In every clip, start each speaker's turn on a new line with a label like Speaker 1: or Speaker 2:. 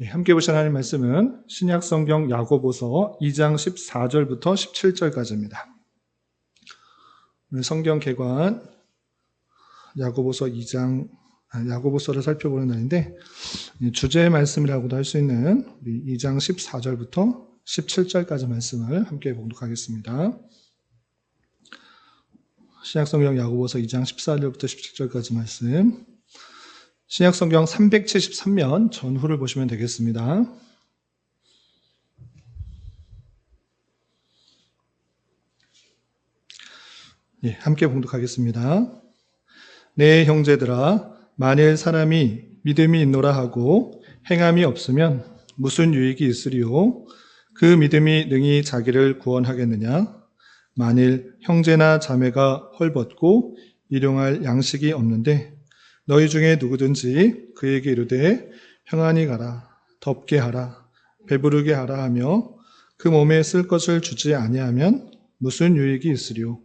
Speaker 1: 함께 보신 하나님 말씀은 신약성경 야고보서 2장 14절부터 17절까지입니다. 오늘 성경 개관 야고보서를 살펴보는 날인데, 주제의 말씀이라고도 할 수 있는 2장 14절부터 17절까지 말씀을 함께 봉독하겠습니다. 신약성경 야고보서 2장 14절부터 17절까지 말씀, 신약성경 373면 전후를 보시면 되겠습니다. 함께 봉독하겠습니다. 내 형제들아, 만일 사람이 믿음이 있노라 하고 행함이 없으면 무슨 유익이 있으리요? 그 믿음이 능히 자기를 구원하겠느냐? 만일 형제나 자매가 헐벗고 일용할 양식이 없는데 너희 중에 누구든지 그에게 이르되 평안히 가라, 덥게 하라, 배부르게 하라 하며 그 몸에 쓸 것을 주지 아니하면 무슨 유익이 있으리요?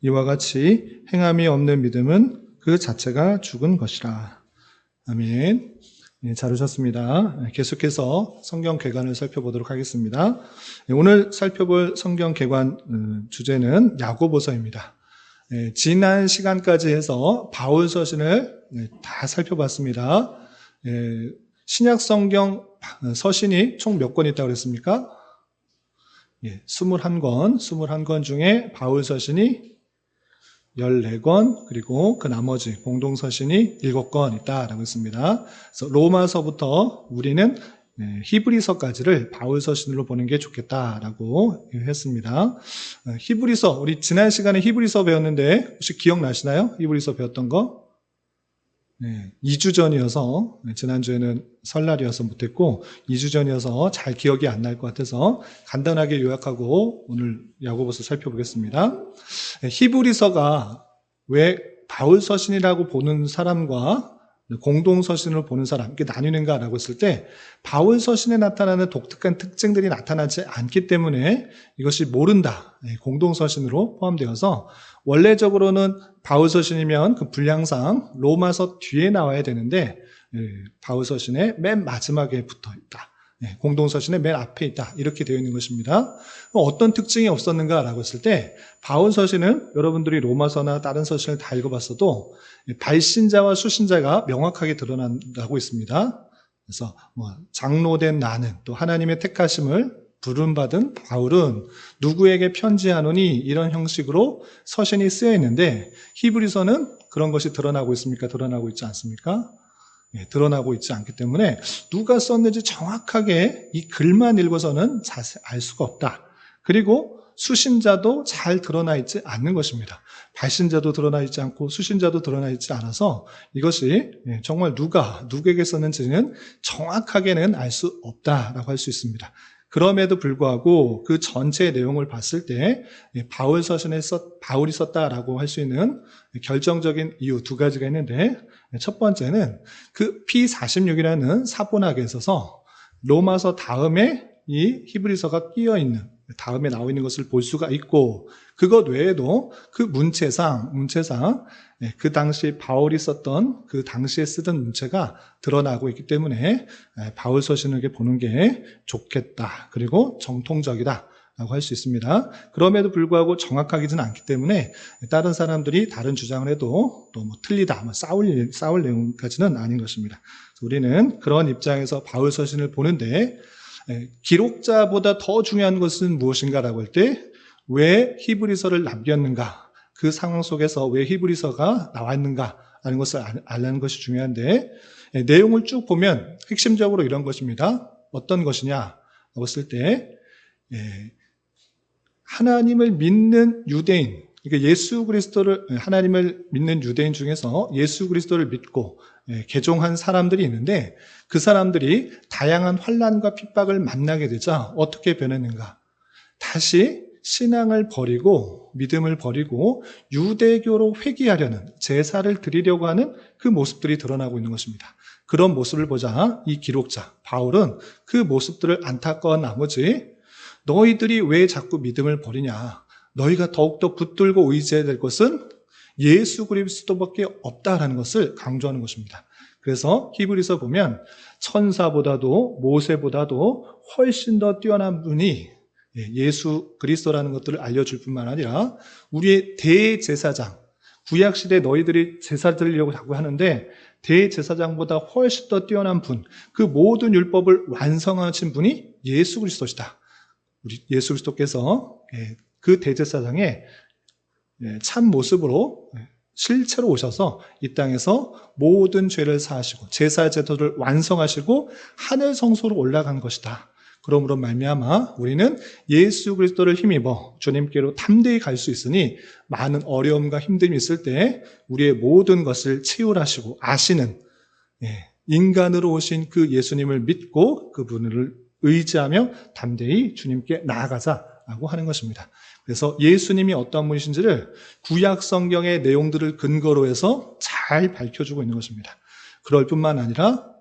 Speaker 1: 이와 같이 행함이 없는 믿음은 그 자체가 죽은 것이라. 아멘. 잘 오셨습니다. 계속해서 성경 개관을 살펴보도록 하겠습니다. 오늘 살펴볼 성경 개관 주제는 야고보서입니다. 지난 시간까지 해서 바울 서신을 다 살펴봤습니다. 신약 성경 서신이 총 몇 권 있다고 그랬습니까? 21권 중에 바울 서신이 14권, 그리고 그 나머지 공동 서신이 7권 있다라고 했습니다. 그래서 로마서부터 우리는 히브리서까지를 바울 서신으로 보는 게 좋겠다라고 했습니다. 히브리서, 우리 지난 시간에 히브리서 배웠는데 혹시 기억나시나요? 히브리서 배웠던 거? 2주 전이어서, 지난주에는 설날이어서 못했고 2주 전이어서 잘 기억이 안 날 것 같아서 간단하게 요약하고 오늘 야고보서 살펴보겠습니다. 히브리서가 왜 바울 서신이라고 보는 사람과 공동 서신을 보는 사람, 이렇게 나뉘는가라고 했을 때, 바울 서신에 나타나는 독특한 특징들이 나타나지 않기 때문에 이것이 모른다, 공동 서신으로 포함되어서, 원래적으로는 바울 서신이면 그 분량상 로마서 뒤에 나와야 되는데 바울 서신의 맨 마지막에 붙어 있다, 공동 서신의 맨 앞에 있다, 이렇게 되어 있는 것입니다. 어떤 특징이 없었는가라고 했을 때, 바울 서신은 여러분들이 로마서나 다른 서신을 다 읽어봤어도 발신자와 수신자가 명확하게 드러난다고 있습니다. 그래서 장로된 나는, 또 하나님의 택하심을 부름받은 바울은 누구에게 편지하노니, 이런 형식으로 서신이 쓰여 있는데, 히브리서는 그런 것이 드러나고 있습니까? 드러나고 있지 않습니까? 드러나고 있지 않기 때문에 누가 썼는지 정확하게 이 글만 읽어서는 자세히 알 수가 없다. 그리고 수신자도 잘 드러나 있지 않는 것입니다. 발신자도 드러나 있지 않고 수신자도 드러나 있지 않아서 이것이 정말 누구에게 썼는지는 정확하게는 알 수 없다라고 할 수 있습니다. 그럼에도 불구하고 그 전체 내용을 봤을 때 바울 서신에 바울이 썼다라고 할 수 있는 결정적인 이유 두 가지가 있는데, 첫 번째는 그 P46이라는 사본학에 있어서 로마서 다음에 이 히브리서가 끼어 있는, 다음에 나와 있는 것을 볼 수가 있고, 그것 외에도 그 문체상 그 당시 바울이 썼던, 그 당시에 쓰던 문체가 드러나고 있기 때문에 바울 서신을 보는 게 좋겠다, 그리고 정통적이다 라고 할 수 있습니다. 그럼에도 불구하고 정확하지는 않기 때문에 다른 사람들이 다른 주장을 해도 또 틀리다, 싸울 내용까지는 아닌 것입니다. 우리는 그런 입장에서 바울 서신을 보는데, 기록자보다 더 중요한 것은 무엇인가라고 할 때, 왜 히브리서를 남겼는가, 그 상황 속에서 왜 히브리서가 나왔는가라는 것을 알라는 것이 중요한데, 내용을 쭉 보면 핵심적으로 이런 것입니다. 어떤 것이냐라고 했을 때, 하나님을 믿는 유대인, 그러니까 예수 그리스도를, 하나님을 믿는 유대인 중에서 예수 그리스도를 믿고 개종한 사람들이 있는데, 그 사람들이 다양한 환난과 핍박을 만나게 되자 어떻게 변했는가? 다시 신앙을 버리고 믿음을 버리고 유대교로 회귀하려는, 제사를 드리려고 하는 그 모습들이 드러나고 있는 것입니다. 그런 모습을 보자 이 기록자 바울은 그 모습들을 안타까운 나머지, 너희들이 왜 자꾸 믿음을 버리냐? 너희가 더욱더 붙들고 의지해야 될 것은 예수 그리스도밖에 없다라는 것을 강조하는 것입니다. 그래서 히브리서 보면 천사보다도 모세보다도 훨씬 더 뛰어난 분이 예수 그리스도라는 것들을 알려줄 뿐만 아니라 우리의 대제사장, 구약시대 너희들이 제사 드리려고 자꾸 하는데 대제사장보다 훨씬 더 뛰어난 분, 그 모든 율법을 완성하신 분이 예수 그리스도시다. 우리 예수 그리스도께서 그 대제사장의 참 모습으로 실체로 오셔서 이 땅에서 모든 죄를 사하시고 제사 제도를 완성하시고 하늘 성소로 올라간 것이다. 그러므로 말미암아 우리는 예수 그리스도를 힘입어 주님께로 담대히 갈 수 있으니 많은 어려움과 힘듦이 있을 때 우리의 모든 것을 치유하시고 아시는 인간으로 오신 그 예수님을 믿고 그분을 의지하며 담대히 주님께 나아가자라고 하는 것입니다. 그래서 예수님이 어떤 분이신지를 구약 성경의 내용들을 근거로 해서 잘 밝혀주고 있는 것입니다. 그럴 뿐만 아니라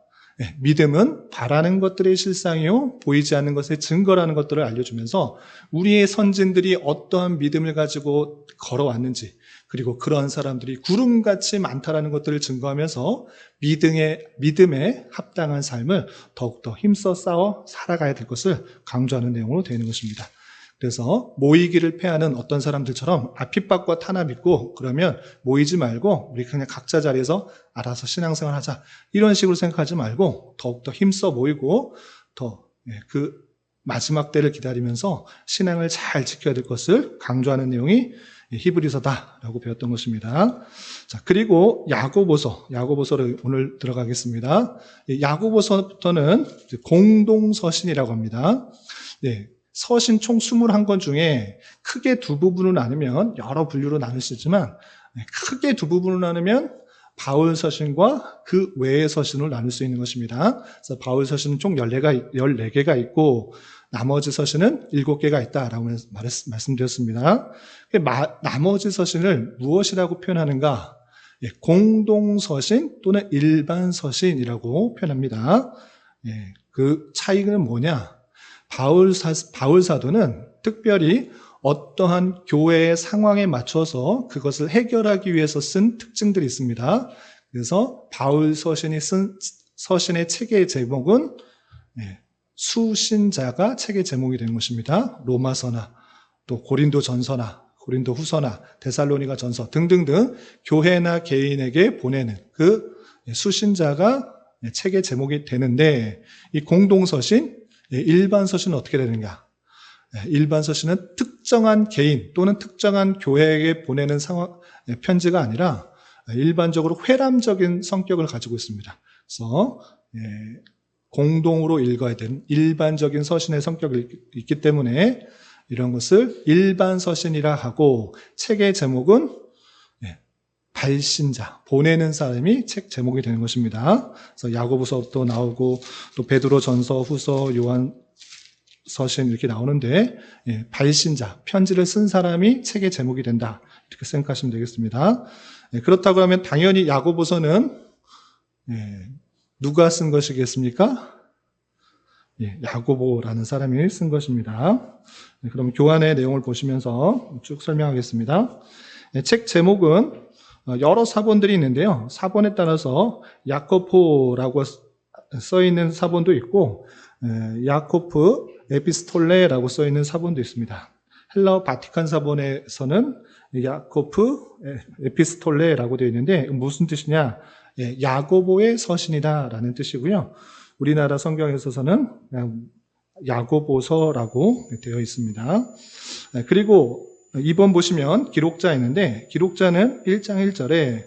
Speaker 1: 믿음은 바라는 것들의 실상이요 보이지 않는 것의 증거라는 것들을 알려주면서 우리의 선진들이 어떠한 믿음을 가지고 걸어왔는지, 그리고 그러한 사람들이 구름같이 많다라는 것들을 증거하면서 믿음에 합당한 삶을 더욱더 힘써 싸워 살아가야 될 것을 강조하는 내용으로 되어 있는 것입니다. 그래서 모이기를 패하는 어떤 사람들처럼 핍박과 탄압 있고 그러면 모이지 말고 우리 그냥 각자 자리에서 알아서 신앙생활 하자, 이런 식으로 생각하지 말고 더욱더 힘써 모이고 더 그 마지막 때를 기다리면서 신앙을 잘 지켜야 될 것을 강조하는 내용이 히브리서다라고 배웠던 것입니다. 자, 그리고 야고보서를 오늘 들어가겠습니다. 야고보서부터는 공동서신이라고 합니다. 서신 총 21권 중에 크게 두 부분을 나누면 여러 분류로 나눌 수 있지만 크게 두 부분을 나누면 바울 서신과 그 외의 서신을 나눌 수 있는 것입니다. 그래서 바울 서신은 총 14개가 있고 나머지 서신은 7개가 있다라고 말씀드렸습니다. 나머지 서신을 무엇이라고 표현하는가? 공동서신 또는 일반서신이라고 표현합니다. 그 차이는 뭐냐? 바울 사도는 특별히 어떠한 교회의 상황에 맞춰서 그것을 해결하기 위해서 쓴 특징들이 있습니다. 그래서 바울 서신이 쓴 서신의 책의 제목은 수신자가 책의 제목이 된 것입니다. 로마서나 또 고린도 전서나 고린도 후서나 데살로니가 전서 등등등 교회나 개인에게 보내는 그 수신자가 책의 제목이 되는데, 이 공동서신, 일반 서신은 어떻게 되는가? 일반 서신은 특정한 개인 또는 특정한 교회에게 보내는 편지가 아니라 일반적으로 회람적인 성격을 가지고 있습니다. 그래서 공동으로 읽어야 되는 일반적인 서신의 성격이 있기 때문에 이런 것을 일반 서신이라 하고, 책의 제목은 발신자, 보내는 사람이 책 제목이 되는 것입니다. 그래서 야고보서도 나오고 또 베드로 전서, 후서, 요한 서신 이렇게 나오는데 발신자, 편지를 쓴 사람이 책의 제목이 된다, 이렇게 생각하시면 되겠습니다. 그렇다고 하면 당연히 야고보서는 누가 쓴 것이겠습니까? 야고보라는 사람이 쓴 것입니다. 그럼 교환의 내용을 보시면서 쭉 설명하겠습니다. 책 제목은 여러 사본들이 있는데요. 사본에 따라서 야코포라고 써있는 사본도 있고 야코프 에피스톨레라고 써있는 사본도 있습니다. 헬라어 바티칸 사본에서는 야코프 에피스톨레라고 되어 있는데 무슨 뜻이냐? 야고보의 서신이다 라는 뜻이고요. 우리나라 성경에서는 야고보서라고 되어 있습니다. 그리고 2번 보시면 기록자 있는데, 기록자는 1장 1절에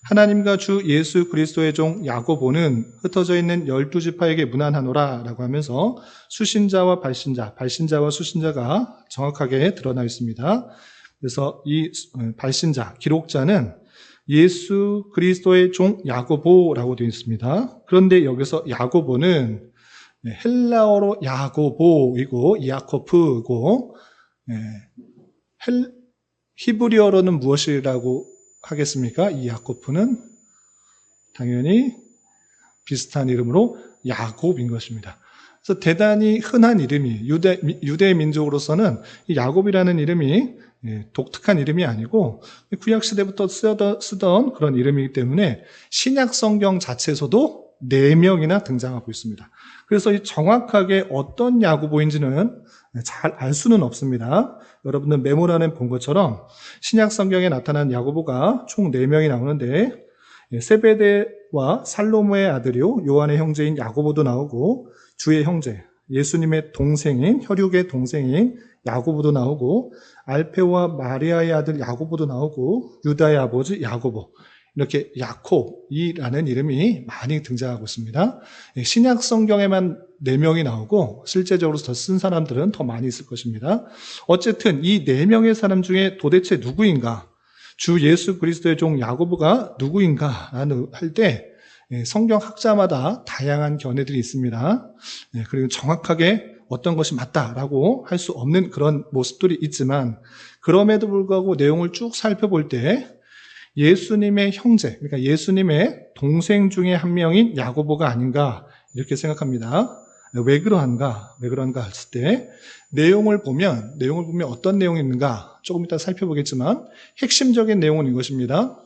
Speaker 1: 하나님과 주 예수 그리스도의 종 야고보는 흩어져 있는 12지파에게 문안하노라 라고 하면서 수신자와 발신자와 수신자가 정확하게 드러나 있습니다. 그래서 이 발신자, 기록자는 예수 그리스도의 종 야고보라고 되어 있습니다. 그런데 여기서 야고보는 헬라어로 야고보이고 야코프고 히브리어로는 무엇이라고 하겠습니까? 이 야코프는 당연히 비슷한 이름으로 야곱인 것입니다. 그래서 대단히 흔한 이름이 유대 민족으로서는 이 야곱이라는 이름이 독특한 이름이 아니고 구약시대부터 쓰던 그런 이름이기 때문에 신약 성경 자체에서도 4명이나 등장하고 있습니다. 그래서 이 정확하게 어떤 야고보인지는 잘 알 수는 없습니다. 여러분들 메모란에 본 것처럼 신약 성경에 나타난 야고보가 총 4명이 나오는데 세베대와 살로모의 아들이요 요한의 형제인 야고보도 나오고 주의 형제 예수님의 동생인 혈육의 동생인 야고보도 나오고 알페오와 마리아의 아들 야고보도 나오고 유다의 아버지 야고보 이렇게 야콥이라는 이름이 많이 등장하고 있습니다. 신약 성경에만 4명이 나오고 실제적으로 더 쓴 사람들은 더 많이 있을 것입니다. 어쨌든 이 4명의 사람 중에 도대체 누구인가? 주 예수 그리스도의 종 야고보가 누구인가? 라는 할 때 성경학자마다 다양한 견해들이 있습니다. 그리고 정확하게 어떤 것이 맞다라고 할 수 없는 그런 모습들이 있지만 그럼에도 불구하고 내용을 쭉 살펴볼 때 예수님의 형제, 그러니까 예수님의 동생 중에 한 명인 야고보가 아닌가 이렇게 생각합니다. 왜 그러한가 했을 때 내용을 보면 어떤 내용이 있는가 조금 이따 살펴보겠지만 핵심적인 내용은 이것입니다.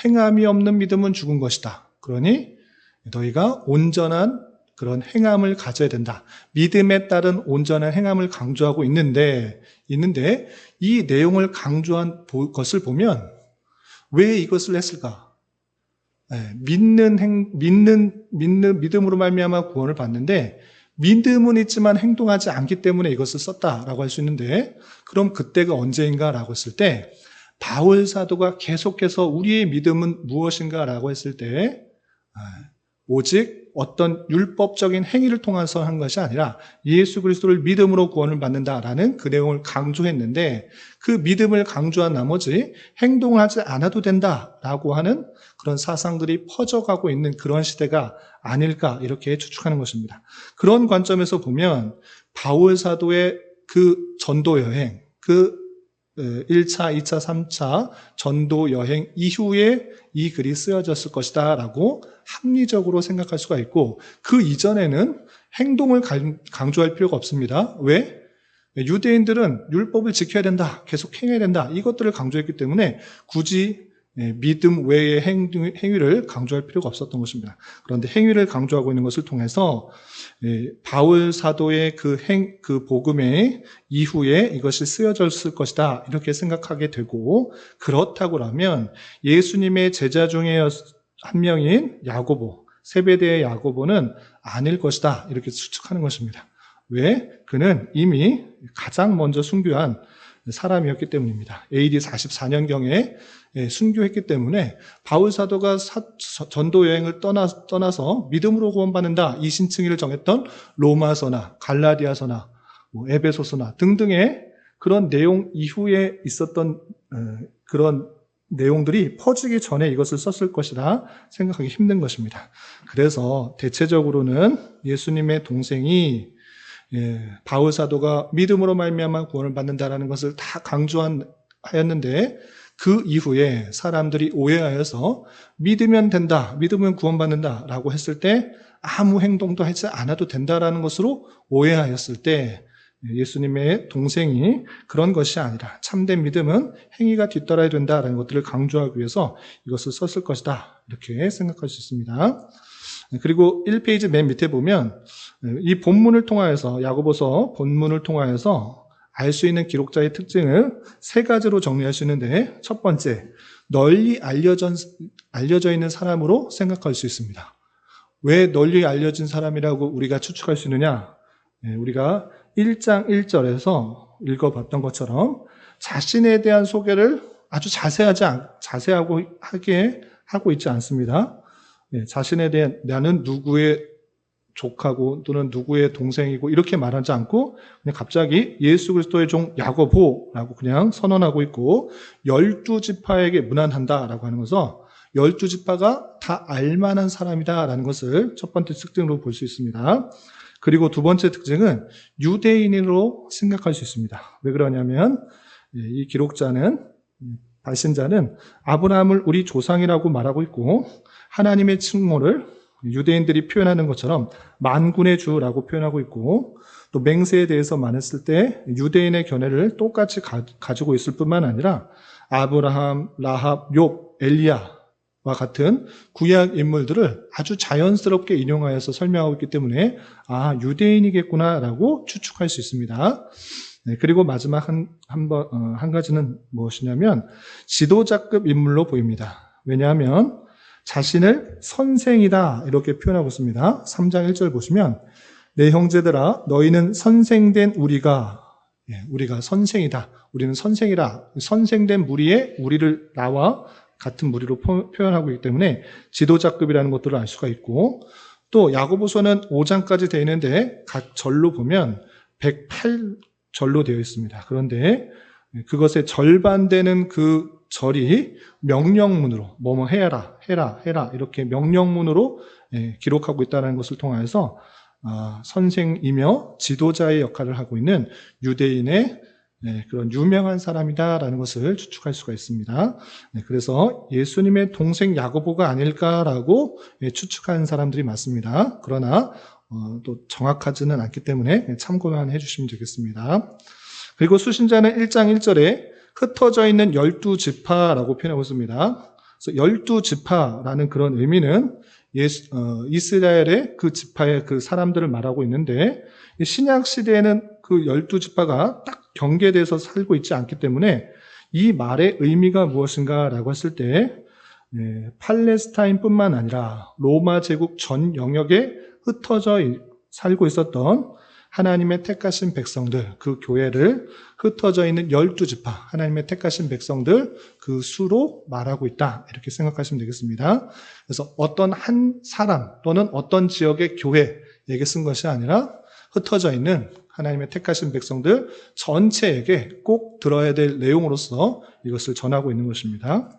Speaker 1: 행함이 없는 믿음은 죽은 것이다. 그러니 너희가 온전한 그런 행함을 가져야 된다. 믿음에 따른 온전한 행함을 강조하고 있는데 이 내용을 강조한 것을 보면 왜 이것을 했을까? 믿음으로 말미암아 구원을 받는데 믿음은 있지만 행동하지 않기 때문에 이것을 썼다라고 할 수 있는데 그럼 그때가 언제인가라고 했을 때 바울 사도가 계속해서 우리의 믿음은 무엇인가라고 했을 때 오직 어떤 율법적인 행위를 통해서 한 것이 아니라 예수 그리스도를 믿음으로 구원을 받는다라는 그 내용을 강조했는데 그 믿음을 강조한 나머지 행동을 하지 않아도 된다라고 하는 그런 사상들이 퍼져가고 있는 그런 시대가 아닐까 이렇게 추측하는 것입니다. 그런 관점에서 보면 바울 사도의 그 전도 여행, 그 1차, 2차, 3차 전도 여행 이후에 이 글이 쓰여졌을 것이다 라고 합리적으로 생각할 수가 있고 그 이전에는 행동을 강조할 필요가 없습니다. 왜? 유대인들은 율법을 지켜야 된다, 계속 행해야 된다 이것들을 강조했기 때문에 굳이 믿음 외의 행위를 강조할 필요가 없었던 것입니다. 그런데 행위를 강조하고 있는 것을 통해서 바울 사도의 그 복음의 이후에 이것이 쓰여졌을 것이다 이렇게 생각하게 되고 그렇다고 하면 예수님의 제자 중에 한 명인 야고보, 세베대의 야고보는 아닐 것이다 이렇게 추측하는 것입니다. 왜? 그는 이미 가장 먼저 순교한 사람이었기 때문입니다. AD 44년경에 순교했기 때문에 바울 사도가 전도 여행을 떠나서 믿음으로 구원받는다 이 신칭의를 정했던 로마서나 갈라디아서나 에베소서나 등등의 그런 내용 이후에 있었던 그런 내용들이 퍼지기 전에 이것을 썼을 것이라 생각하기 힘든 것입니다. 그래서 대체적으로는 예수님의 동생이 바울 사도가 믿음으로 말미암아 구원을 받는다라는 것을 다 강조하였는데 그 이후에 사람들이 오해하여서 믿으면 된다, 믿으면 구원받는다라고 했을 때 아무 행동도 하지 않아도 된다라는 것으로 오해하였을 때 예수님의 동생이 그런 것이 아니라 참된 믿음은 행위가 뒤따라야 된다라는 것들을 강조하기 위해서 이것을 썼을 것이다 이렇게 생각할 수 있습니다. 그리고 1페이지 맨 밑에 보면 이 본문을 통하여서 야고보서 본문을 통하여서 알 수 있는 기록자의 특징을 3가지로 정리할 수 있는데 첫 번째, 널리 알려져 있는 사람으로 생각할 수 있습니다. 왜 널리 알려진 사람이라고 우리가 추측할 수 있느냐? 우리가 1장 1절에서 읽어봤던 것처럼 자신에 대한 소개를 아주 자세하게 하고 있지 않습니다. 자신에 대한 나는 누구의 족하고 또는 누구의 동생이고 이렇게 말하지 않고 그냥 갑자기 예수 그리스도의 종 야고보라고 그냥 선언하고 있고 12지파에게 문안한다라고 하는 것은 12지파가 다 알만한 사람이다라는 것을 첫 번째 특징으로 볼 수 있습니다. 그리고 두 번째 특징은 유대인으로 생각할 수 있습니다. 왜 그러냐면 이 기록자는 발신자는 아브라함을 우리 조상이라고 말하고 있고 하나님의 칭호를 유대인들이 표현하는 것처럼 만군의 주라고 표현하고 있고, 또 맹세에 대해서 말했을 때 유대인의 견해를 똑같이 가지고 있을 뿐만 아니라 아브라함, 라합, 욥, 엘리야와 같은 구약 인물들을 아주 자연스럽게 인용하여서 설명하고 있기 때문에 유대인이겠구나라고 추측할 수 있습니다. 네, 그리고 마지막 한 가지는 무엇이냐면 지도자급 인물로 보입니다. 왜냐하면 자신을 선생이다 이렇게 표현하고 있습니다. 3장 1절 보시면 내 형제들아 너희는 선생된 우리가 선생이다. 우리는 선생이라. 선생된 무리에 우리를 나와 같은 무리로 표현하고 있기 때문에 지도자급이라는 것들을 알 수가 있고, 또 야고보서는 5장까지 되어 있는데 각 절로 보면 108절로 되어 있습니다. 그런데 그것의 절반 되는 그 절이 명령문으로 뭐뭐 해라 이렇게 명령문으로 기록하고 있다는 것을 통해서 선생이며 지도자의 역할을 하고 있는 유대인의 그런 유명한 사람이다라는 것을 추측할 수가 있습니다. 그래서 예수님의 동생 야고보가 아닐까라고 추측하는 사람들이 많습니다. 그러나 또 정확하지는 않기 때문에 참고만 해주시면 되겠습니다. 그리고 수신자는 1장 1절에 흩어져 있는 12지파라고 표현하고 있습니다. 그래서 12지파라는 그런 의미는 이스라엘의 그 지파의 그 사람들을 말하고 있는데, 신약 시대에는 그 12지파가 딱 경계돼서 살고 있지 않기 때문에 이 말의 의미가 무엇인가라고 했을 때 팔레스타인뿐만 아니라 로마 제국 전 영역에 흩어져 살고 있었던 하나님의 택하신 백성들, 그 교회를 흩어져 있는 12지파, 하나님의 택하신 백성들 그 수로 말하고 있다. 이렇게 생각하시면 되겠습니다. 그래서 어떤 한 사람 또는 어떤 지역의 교회에게 쓴 것이 아니라 흩어져 있는 하나님의 택하신 백성들 전체에게 꼭 들어야 될 내용으로서 이것을 전하고 있는 것입니다.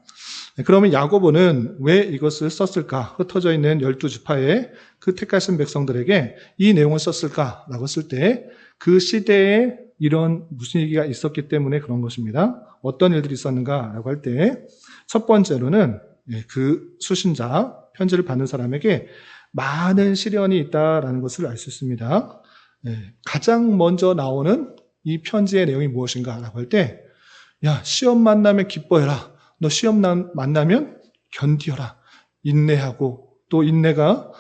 Speaker 1: 그러면 야고보는 왜 이것을 썼을까? 흩어져 있는 12지파의 그 택하신 백성들에게 이 내용을 썼을까라고 했을 때 그 시대에 이런 무슨 얘기가 있었기 때문에 그런 것입니다. 어떤 일들이 있었는가라고 할 때 첫 번째로는 그 수신자, 편지를 받는 사람에게 많은 시련이 있다라는 것을 알 수 있습니다. 가장 먼저 나오는 이 편지의 내용이 무엇인가라고 할 때, 시험 만나면 기뻐해라. 너 시험 만나면 견디어라. 인내하고, 또 인내가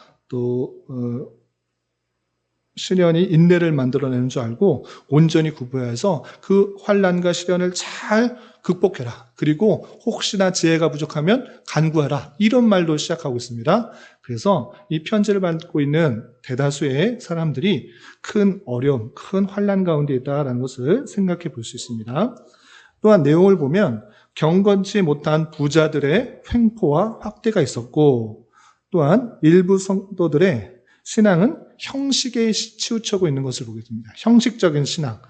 Speaker 1: 시련이 인내를 만들어내는 줄 알고 온전히 구부해서 그 환난과 시련을 잘 극복해라. 그리고 혹시나 지혜가 부족하면 간구하라. 이런 말로 시작하고 있습니다. 그래서 이 편지를 받고 있는 대다수의 사람들이 큰 어려움, 큰 환난 가운데 있다는 것을 생각해 볼 수 있습니다. 또한 내용을 보면 경건치 못한 부자들의 횡포와 확대가 있었고, 또한 일부 성도들의 신앙은 형식에 치우쳐고 있는 것을 보게 됩니다. 형식적인 신앙,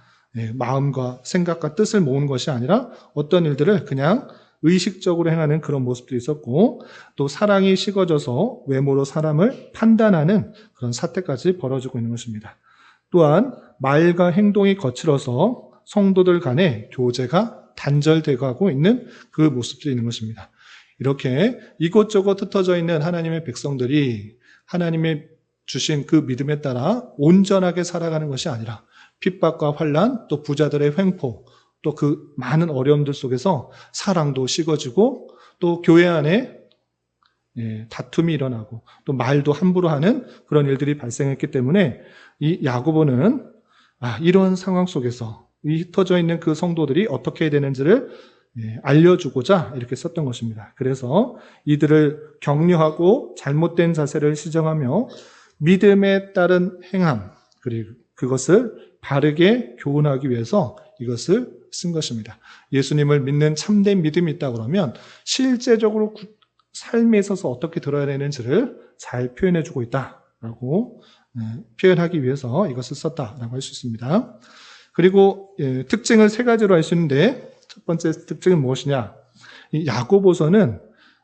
Speaker 1: 마음과 생각과 뜻을 모으는 것이 아니라 어떤 일들을 그냥 의식적으로 행하는 그런 모습도 있었고, 또 사랑이 식어져서 외모로 사람을 판단하는 그런 사태까지 벌어지고 있는 것입니다. 또한 말과 행동이 거칠어서 성도들 간의 교제가 단절되고 있는 그 모습도 있는 것입니다. 이렇게 이곳저곳 흩어져 있는 하나님의 백성들이 하나님의 주신 그 믿음에 따라 온전하게 살아가는 것이 아니라 핍박과 환난, 또 부자들의 횡포, 또 그 많은 어려움들 속에서 사랑도 식어지고, 또 교회 안에 다툼이 일어나고, 또 말도 함부로 하는 그런 일들이 발생했기 때문에 이 야고보는 이런 상황 속에서 이 흩어져 있는 그 성도들이 어떻게 해야 되는지를 알려주고자 이렇게 썼던 것입니다. 그래서 이들을 격려하고 잘못된 자세를 시정하며 믿음에 따른 행함, 그리고 그것을 바르게 교훈하기 위해서 이것을 쓴 것입니다. 예수님을 믿는 참된 믿음이 있다 그러면 실제적으로 삶에 있어서 어떻게 들어야 되는지를 잘 표현해주고 있다라고 표현하기 위해서 이것을 썼다라고 할 수 있습니다. 그리고 특징을 세 가지로 알 수 있는데, 첫 번째 특징은 무엇이냐? 이 야고보서는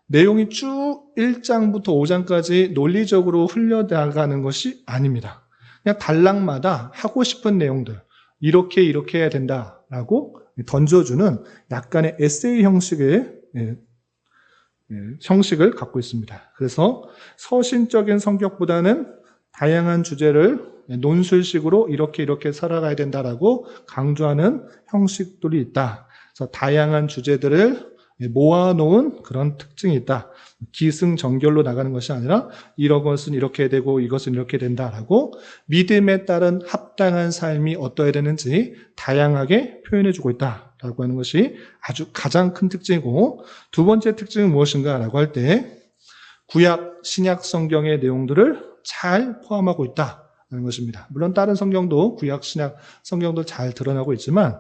Speaker 1: 내용이 쭉 1장부터 5장까지 논리적으로 흘려나가는 것이 아닙니다. 그냥 단락마다 하고 싶은 내용들, 이렇게 해야 된다라고 던져주는 약간의 에세이 형식의 형식을 갖고 있습니다. 그래서 서신적인 성격보다는 다양한 주제를 논술식으로 이렇게 살아가야 된다라고 강조하는 형식들이 있다. 그래서 다양한 주제들을 모아놓은 그런 특징이 있다. 기승전결로 나가는 것이 아니라 이것은 이렇게 되고 이것은 이렇게 된다라고 믿음에 따른 합당한 삶이 어떠해야 되는지 다양하게 표현해주고 있다라고 하는 것이 아주 가장 큰 특징이고, 두 번째 특징은 무엇인가라고 할 때 구약, 신약 성경의 내용들을 잘 포함하고 있다는 것입니다. 물론 다른 성경도 구약, 신약 성경도 잘 드러나고 있지만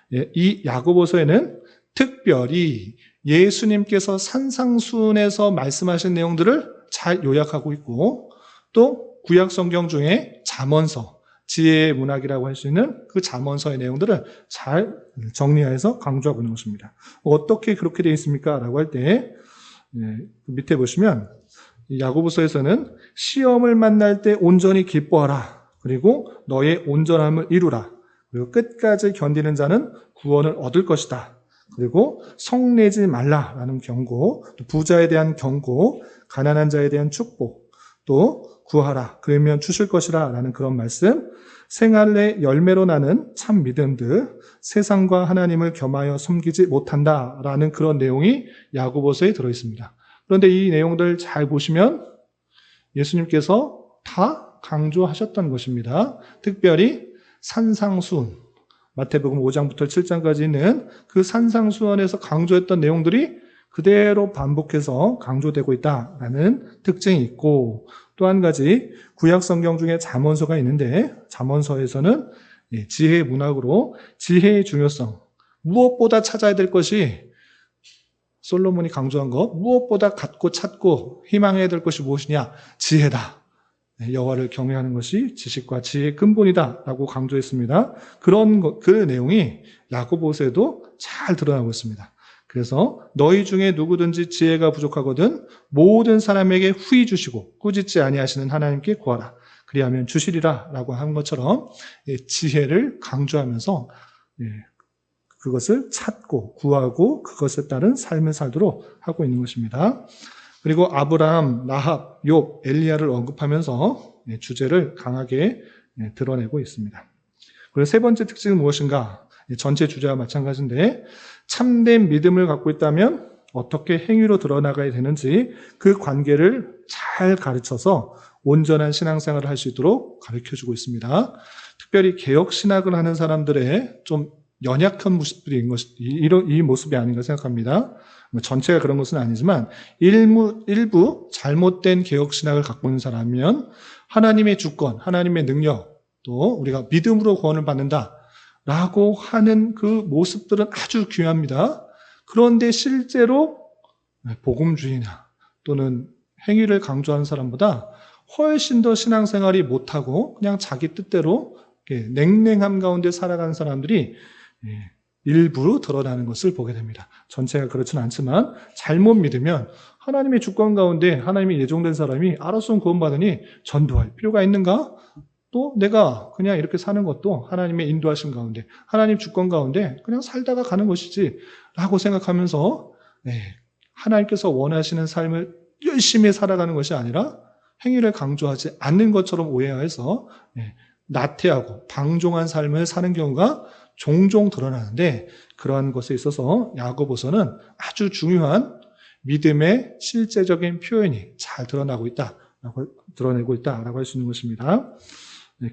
Speaker 1: 이 야고보서에는 특별히 예수님께서 산상수훈에서 말씀하신 내용들을 잘 요약하고 있고, 또 구약 성경 중에 잠언서, 지혜의 문학이라고 할 수 있는 그 잠언서의 내용들을 잘 정리해서 강조하고 있는 것입니다. 어떻게 그렇게 되어 있습니까? 라고 할 때 밑에 보시면 야고보서에서는 시험을 만날 때 온전히 기뻐하라. 그리고 너의 온전함을 이루라. 그리고 끝까지 견디는 자는 구원을 얻을 것이다. 그리고 성내지 말라라는 경고, 또 부자에 대한 경고, 가난한 자에 대한 축복, 또 구하라. 그러면 주실 것이라 라는 그런 말씀, 생활의 열매로 나는 참 믿음들, 세상과 하나님을 겸하여 섬기지 못한다라는 그런 내용이 야고보서에 들어있습니다. 그런데 이 내용들 잘 보시면 예수님께서 다 강조하셨던 것입니다. 특별히 산상수훈, 마태복음 5장부터 7장까지 있는 그 산상수훈에서 강조했던 내용들이 그대로 반복해서 강조되고 있다라는 특징이 있고, 또 한 가지 구약 성경 중에 잠언서가 있는데 잠언서에서는 지혜의 문학으로 지혜의 중요성, 무엇보다 찾아야 될 것이 솔로몬이 강조한 것, 무엇보다 갖고 찾고 희망해야 될 것이 무엇이냐? 지혜다. 여호와를 경외하는 것이 지식과 지혜의 근본이다라고 강조했습니다. 그 내용이 야고보서에도 잘 드러나고 있습니다. 그래서 너희 중에 누구든지 지혜가 부족하거든 모든 사람에게 후히 주시고 꾸짖지 아니하시는 하나님께 구하라. 그리하면 주시리라라고 한 것처럼 지혜를 강조하면서 그것을 찾고 구하고 그것에 따른 삶을 살도록 하고 있는 것입니다. 그리고 아브라함, 라합, 욥, 엘리야를 언급하면서 주제를 강하게 드러내고 있습니다. 그리고 세 번째 특징은 무엇인가? 전체 주제와 마찬가지인데 참된 믿음을 갖고 있다면 어떻게 행위로 드러나가야 되는지 그 관계를 잘 가르쳐서 온전한 신앙생활을 할 수 있도록 가르쳐주고 있습니다. 특별히 개혁신학을 하는 사람들의 좀 연약한 모습들이 이 모습이 아닌가 생각합니다. 전체가 그런 것은 아니지만 일부 잘못된 개혁신학을 갖고 있는 사람이면 하나님의 주권, 하나님의 능력, 또 우리가 믿음으로 구원을 받는다 라고 하는 그 모습들은 아주 귀합니다. 그런데 실제로 복음주의나 또는 행위를 강조하는 사람보다 훨씬 더 신앙생활이 못하고 그냥 자기 뜻대로 냉랭함 가운데 살아가는 사람들이 일부러 드러나는 것을 보게 됩니다. 전체가 그렇지는 않지만 잘못 믿으면 하나님의 주권 가운데 하나님이 예정된 사람이 알아서 구원받으니 전도할 필요가 있는가? 또 내가 그냥 이렇게 사는 것도 하나님의 인도하심 가운데 하나님 주권 가운데 그냥 살다가 가는 것이지 라고 생각하면서 하나님께서 원하시는 삶을 열심히 살아가는 것이 아니라 행위를 강조하지 않는 것처럼 오해해서 나태하고 방종한 삶을 사는 경우가 종종 드러나는데, 그러한 것에 있어서 야고보서는 아주 중요한 믿음의 실제적인 표현이 잘 드러내고 있다라고 할 수 있는 것입니다.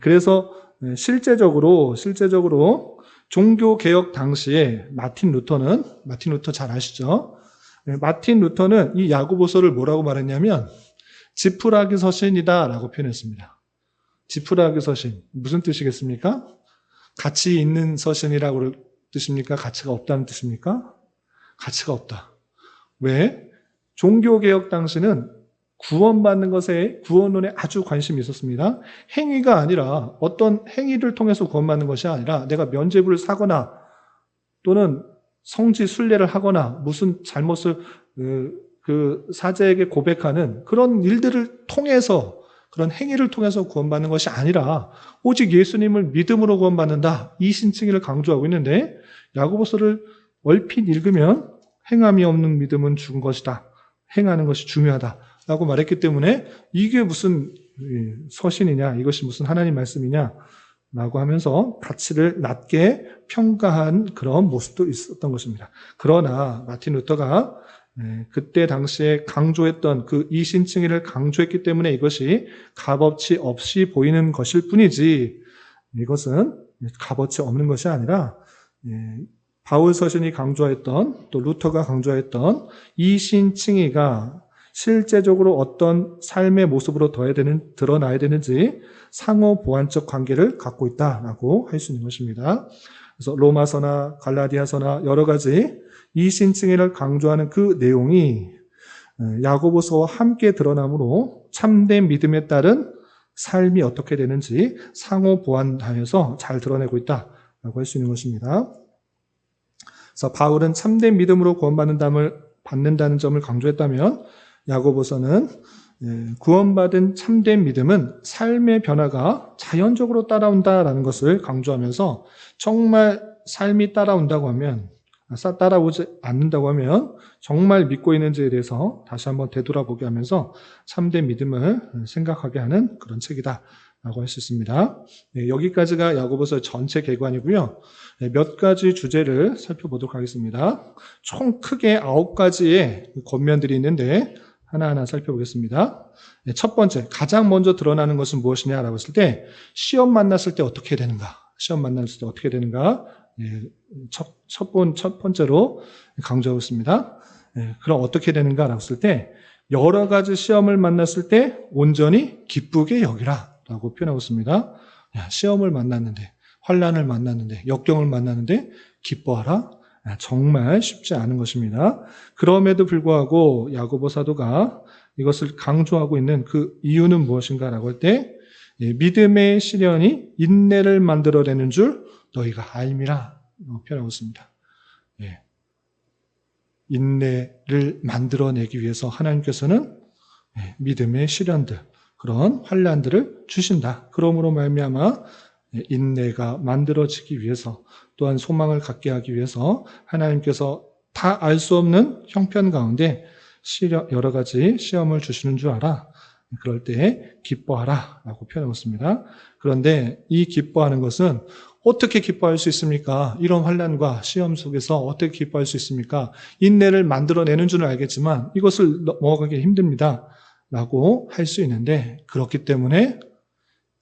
Speaker 1: 그래서 실제적으로 종교개혁 당시에 마틴 루터 잘 아시죠? 마틴 루터는 이 야고보서를 뭐라고 말했냐면 지푸라기 서신이다라고 표현했습니다. 지푸라기 서신 무슨 뜻이겠습니까? 가치 있는 서신이라고 뜻입니까? 가치가 없다는 뜻입니까? 가치가 없다. 왜? 종교개혁 당시는 구원받는 것에, 구원론에 아주 관심이 있었습니다. 행위가 아니라 어떤 행위를 통해서 구원받는 것이 아니라 내가 면죄부를 사거나 또는 성지 순례를 하거나 무슨 잘못을 그 사제에게 고백하는 그런 일들을 통해서, 그런 행위를 통해서 구원받는 것이 아니라 오직 예수님을 믿음으로 구원받는다, 이 신칭의를 강조하고 있는데 야고보서를 얼핏 읽으면 행함이 없는 믿음은 죽은 것이다 행하는 것이 중요하다라고 말했기 때문에 이게 무슨 서신이냐, 이것이 무슨 하나님 말씀이냐 라고 하면서 가치를 낮게 평가한 그런 모습도 있었던 것입니다. 그러나 마틴 루터가 그때 당시에 강조했던 그 이신칭의를 강조했기 때문에 이것이 값어치 없이 보이는 것일 뿐이지, 이것은 값어치 없는 것이 아니라 바울 서신이 강조했던, 또 루터가 강조했던 이신칭의가 실제적으로 어떤 삶의 모습으로 드러나야 되는지 상호 보완적 관계를 갖고 있다라고 할 수 있는 것입니다. 그래서 로마서나 갈라디아서나 여러 가지 이신칭의를 강조하는 그 내용이 야고보서와 함께 드러나므로 참된 믿음에 따른 삶이 어떻게 되는지 상호 보완하여서 잘 드러내고 있다라고 할 수 있는 것입니다. 그래서 바울은 참된 믿음으로 구원받는다는 점을 강조했다면, 야고보서는 구원받은 참된 믿음은 삶의 변화가 자연적으로 따라온다라는 것을 강조하면서, 정말 삶이 따라오지 않는다고 하면 정말 믿고 있는지에 대해서 다시 한번 되돌아보게 하면서 참된 믿음을 생각하게 하는 그런 책이다라고 할 수 있습니다. 여기까지가 야고보서의 전체 개관이고요. 몇 가지 주제를 살펴보도록 하겠습니다. 총 크게 9가지의 권면들이 있는데 하나하나 살펴보겠습니다. 첫 번째, 가장 먼저 드러나는 것은 무엇이냐라고 했을 때, 시험 만났을 때 어떻게 되는가? 첫 번째로 강조하고 있습니다. 그럼 어떻게 되는가라고 했을 때, 여러 가지 시험을 만났을 때 온전히 기쁘게 여기라라고 표현하고 있습니다. 시험을 만났는데, 환난을 만났는데, 역경을 만났는데 기뻐하라? 정말 쉽지 않은 것입니다. 그럼에도 불구하고 야고보 사도가 이것을 강조하고 있는 그 이유는 무엇인가라고 할 때, 믿음의 시련이 인내를 만들어내는 줄 너희가 알미라 표현하고 있습니다. 인내를 만들어내기 위해서 하나님께서는 믿음의 시련들, 그런 환난들을 주신다. 그러므로 말미암아 인내가 만들어지기 위해서, 또한 소망을 갖게 하기 위해서 하나님께서 다 알 수 없는 형편 가운데 여러 가지 시험을 주시는 줄 알아. 그럴 때 기뻐하라 라고 표현하고 있습니다. 그런데 이 기뻐하는 것은 어떻게 기뻐할 수 있습니까? 이런 환난과 시험 속에서 어떻게 기뻐할 수 있습니까? 인내를 만들어내는 줄은 알겠지만 이것을 넘어가기 힘듭니다 라고 할 수 있는데, 그렇기 때문에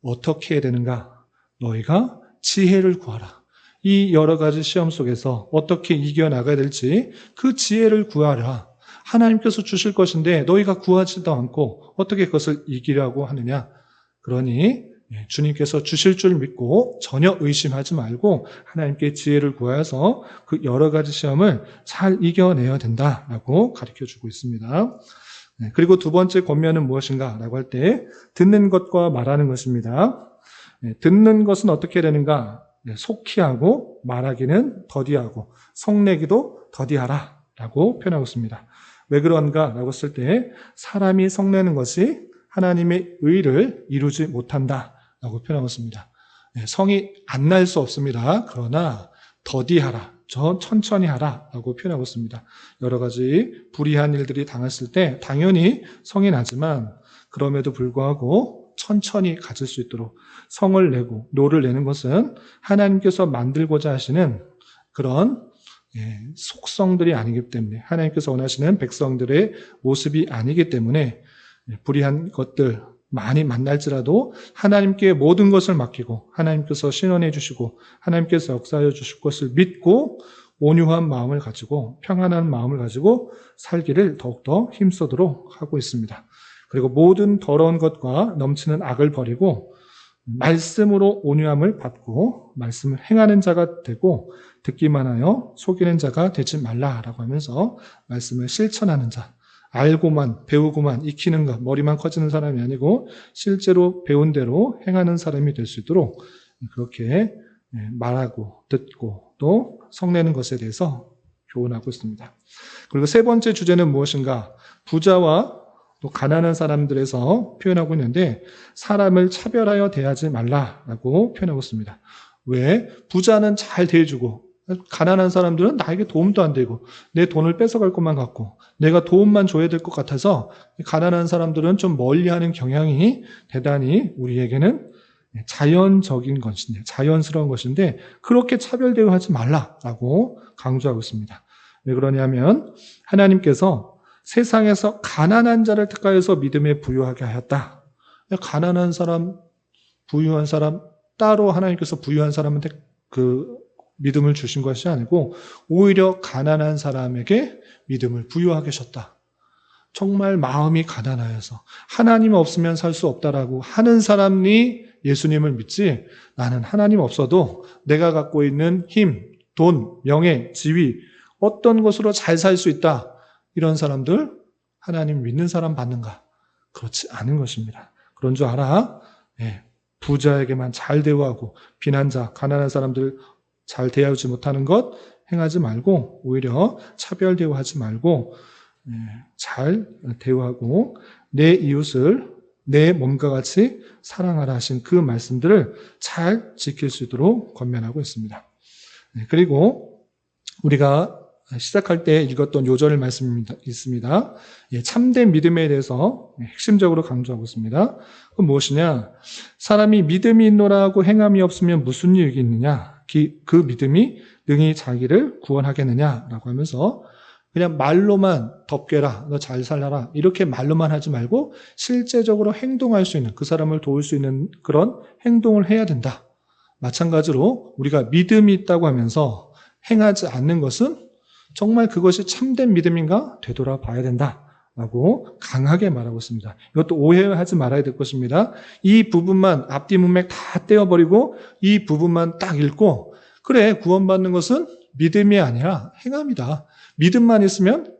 Speaker 1: 어떻게 해야 되는가? 너희가 지혜를 구하라. 이 여러 가지 시험 속에서 어떻게 이겨나가야 될지 그 지혜를 구하라. 하나님께서 주실 것인데 너희가 구하지도 않고 어떻게 그것을 이기려고 하느냐? 그러니 주님께서 주실 줄 믿고 전혀 의심하지 말고 하나님께 지혜를 구하여서 그 여러 가지 시험을 잘 이겨내야 된다라고 가르쳐주고 있습니다. 그리고 두 번째 권면은 무엇인가라고 할 때, 듣는 것과 말하는 것입니다. 듣는 것은 어떻게 되는가? 속히 하고 말하기는 더디하고 성내기도 더디하라 라고 표현하고 있습니다. 왜 그런가? 라고 했을 때, 사람이 성내는 것이 하나님의 의를 이루지 못한다 라고 표현하고 있습니다. 성이 안 날 수 없습니다. 그러나 더디하라, 천천히 하라 라고 표현하고 있습니다. 여러 가지 불의한 일들이 당했을 때 당연히 성이 나지만, 그럼에도 불구하고 천천히 가질 수 있도록 성을 내고 노를 내는 것은 하나님께서 만들고자 하시는 그런 속성들이 아니기 때문에, 하나님께서 원하시는 백성들의 모습이 아니기 때문에, 불의한 것들 많이 만날지라도 하나님께 모든 것을 맡기고 하나님께서 신원해 주시고 하나님께서 역사해 주실 것을 믿고 온유한 마음을 가지고 평안한 마음을 가지고 살기를 더욱더 힘쓰도록 하고 있습니다. 그리고 모든 더러운 것과 넘치는 악을 버리고 말씀으로 온유함을 받고 말씀을 행하는 자가 되고, 듣기만 하여 속이는 자가 되지 말라라고 하면서 말씀을 실천하는 자, 알고만 배우고만 익히는 것, 머리만 커지는 사람이 아니고 실제로 배운 대로 행하는 사람이 될 수 있도록 그렇게 말하고 듣고 또 성내는 것에 대해서 교훈하고 있습니다. 그리고 세 번째 주제는 무엇인가? 부자와 또 가난한 사람들에서 표현하고 있는데, 사람을 차별하여 대하지 말라라고 표현하고 있습니다. 왜? 부자는 잘 대해주고 가난한 사람들은 나에게 도움도 안 되고 내 돈을 뺏어갈 것만 같고 내가 도움만 줘야 될 것 같아서 가난한 사람들은 좀 멀리하는 경향이 대단히 우리에게는 자연적인 것인데, 자연스러운 것인데 그렇게 차별 대우하지 말라라고 강조하고 있습니다. 왜 그러냐면 하나님께서 세상에서 가난한 자를 택하여서 믿음에 부유하게 하였다. 가난한 사람, 부유한 사람 따로 하나님께서 부유한 사람한테 그 믿음을 주신 것이 아니고 오히려 가난한 사람에게 믿음을 부유하게 하셨다. 정말 마음이 가난하여서 하나님 없으면 살 수 없다라고 하는 사람이 예수님을 믿지, 나는 하나님 없어도 내가 갖고 있는 힘, 돈, 명예, 지위 어떤 것으로 잘 살 수 있다. 이런 사람들 하나님 믿는 사람 받는가? 그렇지 않은 것입니다. 그런 줄 알아? 부자에게만 잘 대우하고 비난자, 가난한 사람들 잘 대하지 못하는 것 행하지 말고 오히려 차별 대우하지 말고 잘 대우하고 내 이웃을 내 몸과 같이 사랑하라 하신 그 말씀들을 잘 지킬 수 있도록 권면하고 있습니다. 그리고 우리가 시작할 때 읽었던 요절 말씀이 있습니다. 참된 믿음에 대해서 핵심적으로 강조하고 있습니다. 그건 무엇이냐? 사람이 믿음이 있노라 하고 행함이 없으면 무슨 유익이 있느냐? 그 믿음이 능히 자기를 구원하겠느냐라고 하면서 그냥 말로만 덮개라, 너 잘 살아라 이렇게 말로만 하지 말고 실제적으로 행동할 수 있는, 그 사람을 도울 수 있는 그런 행동을 해야 된다. 마찬가지로 우리가 믿음이 있다고 하면서 행하지 않는 것은 정말 그것이 참된 믿음인가 되돌아봐야 된다라고 강하게 말하고 있습니다. 이것도 오해하지 말아야 될 것입니다. 이 부분만 앞뒤 문맥 다 떼어버리고 이 부분만 딱 읽고 그래, 구원받는 것은 믿음이 아니라 행함이다. 믿음만 있으면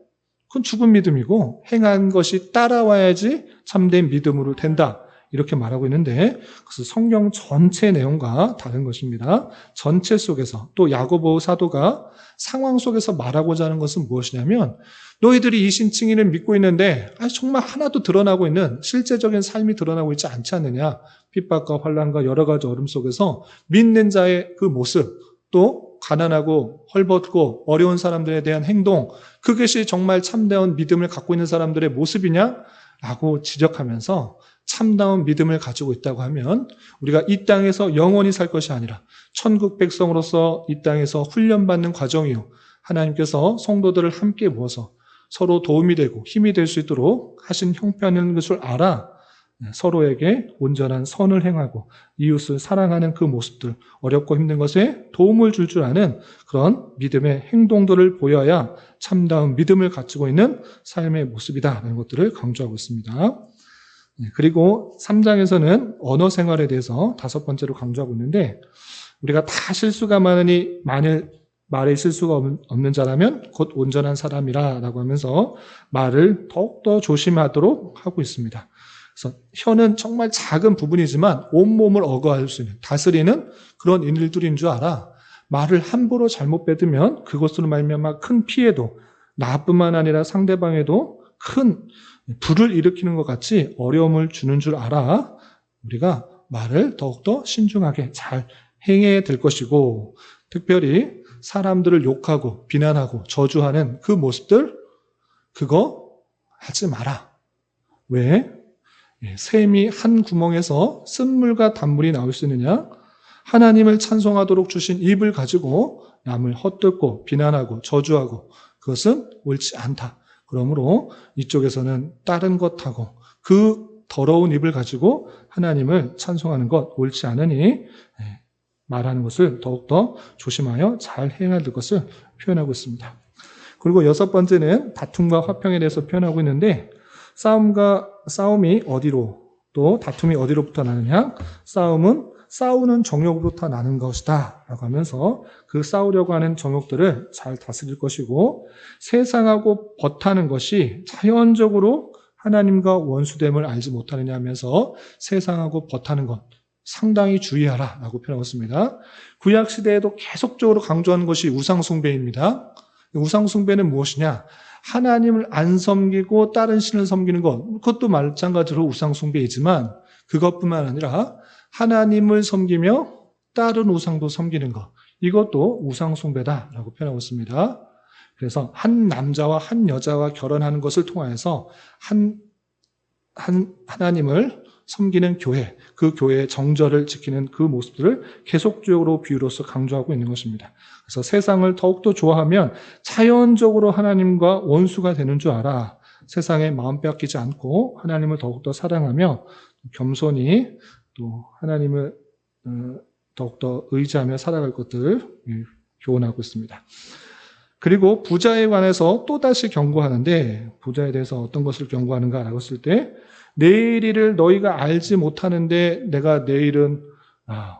Speaker 1: 그건 죽은 믿음이고 행한 것이 따라와야지 참된 믿음으로 된다. 이렇게 말하고 있는데 그래서 성경 전체 내용과 다른 것입니다. 전체 속에서 또 야고보 사도가 상황 속에서 말하고자 하는 것은 무엇이냐면 너희들이 이신칭의를 믿고 있는데 정말 하나도 드러나고 있는 실제적인 삶이 드러나고 있지 않지 않느냐. 핍박과 환난과 여러 가지 어려움 속에서 믿는 자의 그 모습 또 가난하고 헐벗고 어려운 사람들에 대한 행동 그것이 정말 참다운 믿음을 갖고 있는 사람들의 모습이냐? 라고 지적하면서 참다운 믿음을 가지고 있다고 하면 우리가 이 땅에서 영원히 살 것이 아니라 천국 백성으로서 이 땅에서 훈련받는 과정이요. 하나님께서 성도들을 함께 모아서 서로 도움이 되고 힘이 될 수 있도록 하신 형편인 것을 알아 서로에게 온전한 선을 행하고 이웃을 사랑하는 그 모습들, 어렵고 힘든 것에 도움을 줄 아는 그런 믿음의 행동들을 보여야 참다운 믿음을 가지고 있는 삶의 모습이다라는 것들을 강조하고 있습니다. 그리고 3장에서는 언어 생활에 대해서 5번째로 강조하고 있는데 우리가 다 실수가 많으니 만일 말에 실수가 없는 자라면 곧 온전한 사람이라 라고 하면서 말을 더욱더 조심하도록 하고 있습니다. 그래서 혀는 정말 작은 부분이지만 온몸을 억어할 수 있는 다스리는 그런 일들인 줄 알아. 말을 함부로 잘못 뱉으면 그것으로 말미암아 큰 피해도 나뿐만 아니라 상대방에도 큰 불을 일으키는 것 같이 어려움을 주는 줄 알아. 우리가 말을 더욱더 신중하게 잘 행해야 될 것이고 특별히 사람들을 욕하고 비난하고 저주하는 그 모습들 그거 하지 마라. 왜? 샘이 한 구멍에서 쓴물과 단물이 나올 수 있느냐? 하나님을 찬송하도록 주신 입을 가지고 남을 헛듣고 비난하고 저주하고 그것은 옳지 않다. 그러므로 이쪽에서는 다른 것하고 그 더러운 입을 가지고 하나님을 찬송하는 것 옳지 않으니 말하는 것을 더욱더 조심하여 잘 행해야 될 것을 표현하고 있습니다. 그리고 6번째는 다툼과 화평에 대해서 표현하고 있는데 싸움이 어디로 또 다툼이 어디로부터 나느냐? 싸움은 싸우는 정욕으로부터 나는 것이다 라고 하면서 그 싸우려고 하는 정욕들을 잘 다스릴 것이고 세상하고 벗하는 것이 자연적으로 하나님과 원수됨을 알지 못하느냐 하면서 세상하고 벗하는 것 상당히 주의하라 라고 표현하고 있습니다. 구약시대에도 계속적으로 강조하는 것이 우상숭배입니다. 우상숭배는 무엇이냐? 하나님을 안 섬기고 다른 신을 섬기는 것, 그것도 마찬가지로 우상숭배이지만 그것뿐만 아니라 하나님을 섬기며 다른 우상도 섬기는 것, 이것도 우상숭배다라고 표현하고 있습니다. 그래서 한 남자와 한 여자와 결혼하는 것을 통하여서 하나님을 섬기는 교회, 그 교회의 정절을 지키는 그 모습들을 계속적으로 비유로서 강조하고 있는 것입니다. 그래서 세상을 더욱더 좋아하면 자연적으로 하나님과 원수가 되는 줄 알아. 세상에 마음 빼앗기지 않고 하나님을 더욱더 사랑하며 겸손히 또 하나님을 더욱더 의지하며 살아갈 것들을 교훈하고 있습니다. 그리고 부자에 관해서 또다시 경고하는데, 부자에 대해서 어떤 것을 경고하는가라고 했을 때, 내일을 너희가 알지 못하는데 내가 내일은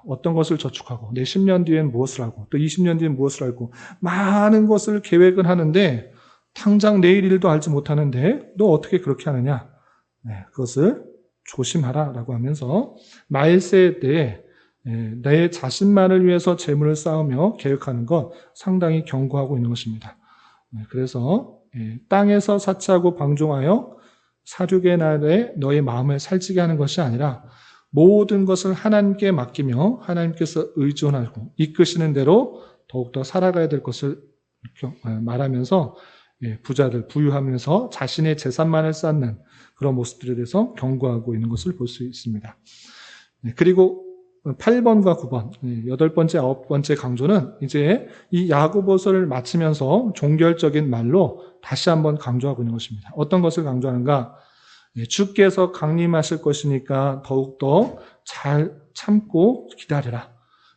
Speaker 1: 어떤 것을 저축하고 내 10년 뒤엔 무엇을 하고 또 20년 뒤엔 무엇을 하고 많은 것을 계획은 하는데 당장 내일 일도 알지 못하는데 너 어떻게 그렇게 하느냐? 그것을 조심하라라고 하면서 말세에 대해 내 자신만을 위해서 재물을 쌓으며 계획하는 것 상당히 경고하고 있는 것입니다. 그래서 땅에서 사치하고 방종하여 사륙의 날에 너의 마음을 살찌게 하는 것이 아니라 모든 것을 하나님께 맡기며 하나님께서 의존하고 이끄시는 대로 더욱더 살아가야 될 것을 말하면서 부자들 부유하면서 자신의 재산만을 쌓는 그런 모습들에 대해서 경고하고 있는 것을 볼 수 있습니다. 그리고 8번과 9번, 8번째, 9번째 강조는 이제 이 야고보서를 마치면서 종결적인 말로 다시 한번 강조하고 있는 것입니다. 어떤 것을 강조하는가? 주께서 강림하실 것이니까 더욱더 잘 참고 기다려라.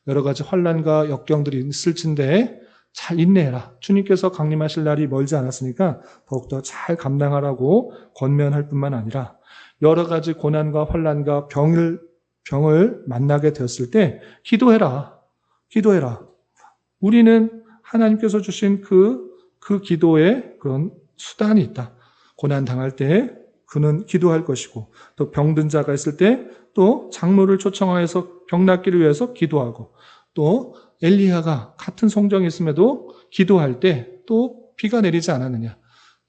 Speaker 1: 여러 가지 환난과 역경들이 있을진데 잘 인내해라. 주님께서 강림하실 날이 멀지 않았으니까 더욱더 잘 감당하라고 권면할 뿐만 아니라 여러 가지 고난과 환난과 병을 만나게 되었을 때 기도해라. 기도해라. 우리는 하나님께서 주신 그 기도에 그런 수단이 있다. 고난 당할 때 그는 기도할 것이고 또 병든 자가 있을 때 또 장로를 초청하여서 병 낫기를 위해서 기도하고 또 엘리야가 같은 성정이 있음에도 기도할 때 또 비가 내리지 않았느냐.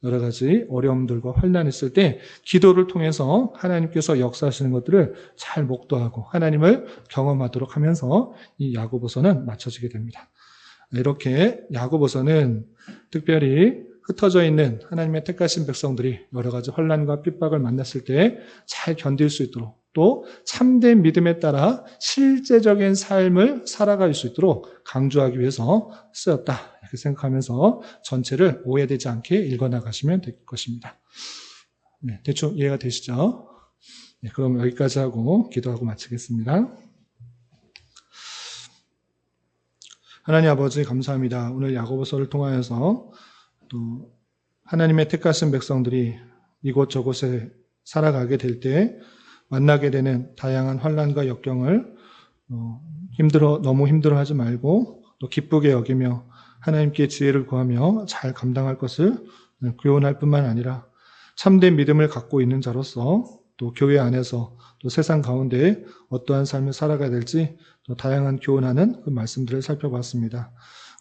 Speaker 1: 여러 가지 어려움들과 환난이 있을 때 기도를 통해서 하나님께서 역사하시는 것들을 잘 목도하고 하나님을 경험하도록 하면서 이 야고보서는 마쳐지게 됩니다. 이렇게 야고보서는 특별히 흩어져 있는 하나님의 택하신 백성들이 여러 가지 환난과 핍박을 만났을 때 잘 견딜 수 있도록 또 참된 믿음에 따라 실제적인 삶을 살아갈 수 있도록 강조하기 위해서 쓰였다. 이렇게 생각하면서 전체를 오해되지 않게 읽어나가시면 될 것입니다. 대충 이해가 되시죠? 그럼 여기까지 하고 기도하고 마치겠습니다. 하나님 아버지 감사합니다. 오늘 야고보서를 통하여서 또 하나님의 택하신 백성들이 이곳저곳에 살아가게 될 때 만나게 되는 다양한 환난과 역경을 너무 힘들어하지 말고 또 기쁘게 여기며 하나님께 지혜를 구하며 잘 감당할 것을 교훈할 뿐만 아니라 참된 믿음을 갖고 있는 자로서 또 교회 안에서 또 세상 가운데 어떠한 삶을 살아가야 될지 또 다양한 교훈하는 그 말씀들을 살펴봤습니다.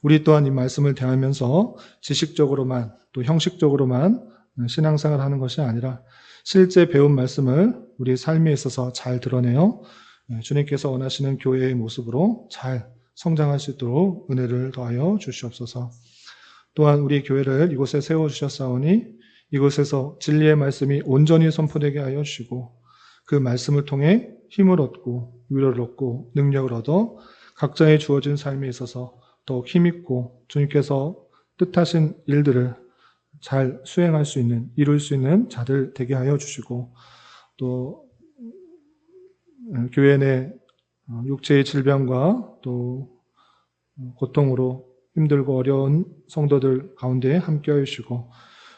Speaker 1: 우리 또한 이 말씀을 대하면서 지식적으로만 또 형식적으로만 신앙생활을 하는 것이 아니라 실제 배운 말씀을 우리 삶에 있어서 잘 드러내어 주님께서 원하시는 교회의 모습으로 잘 성장할 수 있도록 은혜를 더하여 주시옵소서. 또한 우리 교회를 이곳에 세워주셨사오니 이곳에서 진리의 말씀이 온전히 선포되게 하여 주시고 그 말씀을 통해 힘을 얻고 위로를 얻고 능력을 얻어 각자의 주어진 삶에 있어서 더욱 힘있고 주님께서 뜻하신 일들을 잘 수행할 수 있는, 이룰 수 있는 자들 되게 하여 주시고 또 교회 내 육체의 질병과 또 고통으로 힘들고 어려운 성도들 가운데 함께 해주시고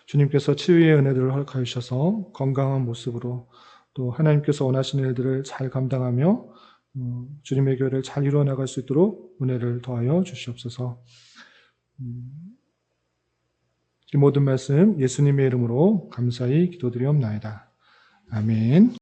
Speaker 1: 주님께서 치유의 은혜들을 허락하여 주셔서 건강한 모습으로 또 하나님께서 원하시는 일들을 잘 감당하며 주님의 교회를 잘 이루어 나갈 수 있도록 은혜를 더하여 주시옵소서. 이 모든 말씀 예수님의 이름으로 감사히 기도드리옵나이다. 아멘.